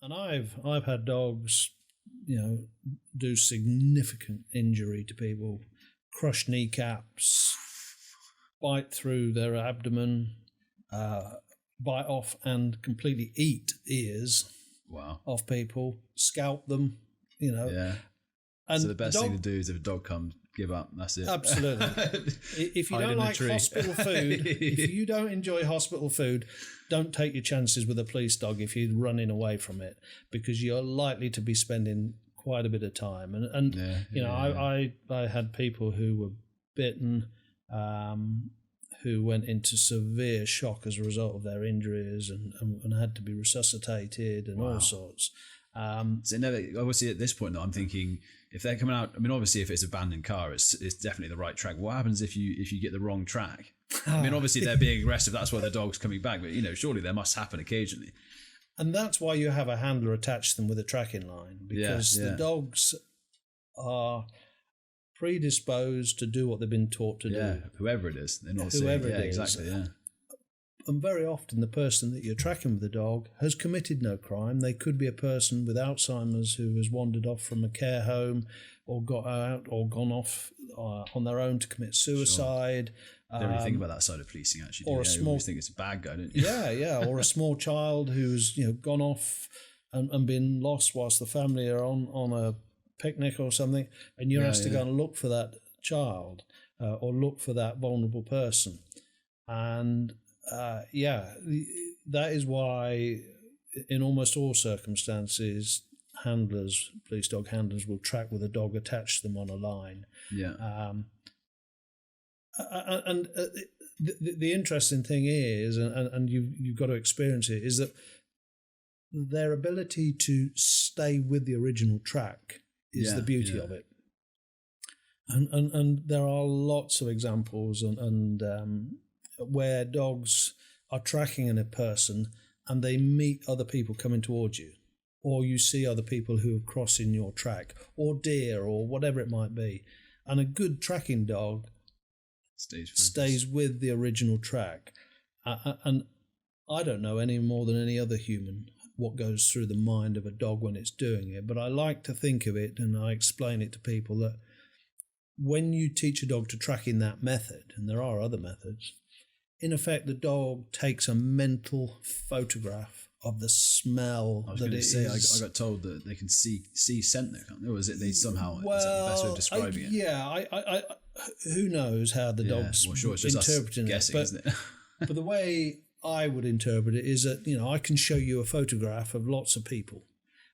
And I've had dogs, do significant injury to people, crush kneecaps, bite through their abdomen, bite off and completely eat ears off people, scalp them, Yeah. And so the best thing to do is if a dog comes, give up. That's it. Absolutely. If you don't like hospital food, if you don't enjoy hospital food, don't take your chances with a police dog if you're running away from it, because you're likely to be spending quite a bit of time. I had people who were bitten, who went into severe shock as a result of their injuries and had to be resuscitated and all sorts. So obviously at this point though, I'm thinking if they're coming out, I mean obviously if it's an abandoned car, it's definitely the right track. What happens if you get the wrong track? I mean obviously they're being aggressive, that's why the dog's coming back, but surely there must happen occasionally. And that's why you have a handler attach them with a tracking line, because the dogs are predisposed to do what they've been taught to do. Whoever it is. They're not whoever it is. Exactly, yeah. And very often the person that you're tracking with the dog has committed no crime. They could be a person with Alzheimer's who has wandered off from a care home or got out or gone off on their own to commit suicide. Sure. Don't really think about that side of policing, actually. Or you always think it's a bad guy, don't you? Yeah. Or a small child who's gone off and been lost whilst the family are on a picnic or something, and you're asked to go and look for that child or look for that vulnerable person. And that is why in almost all circumstances police dog handlers will track with a dog attached to them on a line. The interesting thing is, and you've got to experience it, is that their ability to stay with the original track is the beauty of it. And there are lots of examples and where dogs are tracking in a person and they meet other people coming towards you, or you see other people who are crossing your track, or deer, or whatever it might be. And a good tracking dog stays with the original track. And I don't know any more than any other human what goes through the mind of a dog when it's doing it, but I like to think of it, and I explain it to people, that when you teach a dog to track in that method, and there are other methods, in effect, the dog takes a mental photograph of the smell. I was going to say, I got told that they can see scent there, can't they? Or is it they somehow, is that the best way of describing it? Yeah, who knows how the dog's interpreting guessing, it. Isn't it? But the way I would interpret it is that, I can show you a photograph of lots of people.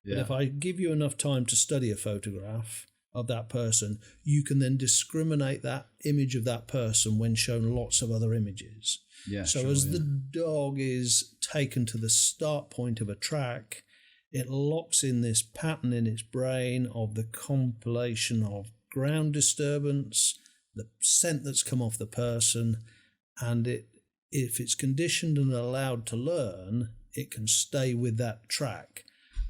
But if I give you enough time to study a photograph of that person, you can then discriminate that image of that person when shown lots of other images. The dog is taken to the start point of a track, it locks in this pattern in its brain of the compilation of ground disturbance, the scent that's come off the person, and if it's conditioned and allowed to learn, it can stay with that track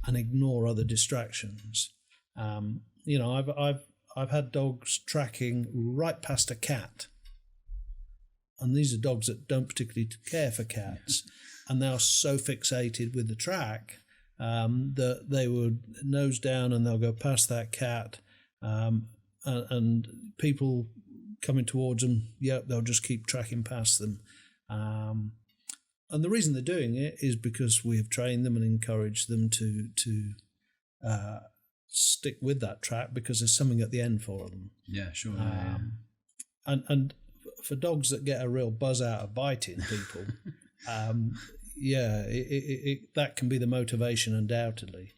and ignore other distractions. I've had dogs tracking right past a cat, and these are dogs that don't particularly care for cats, and they are so fixated with the track that they would nose down and they'll go past that cat, and people coming towards them, they'll just keep tracking past them. And the reason they're doing it is because we have trained them and encouraged them to stick with that track, because there's something at the end for them. And for dogs that get a real buzz out of biting people, that can be the motivation, undoubtedly.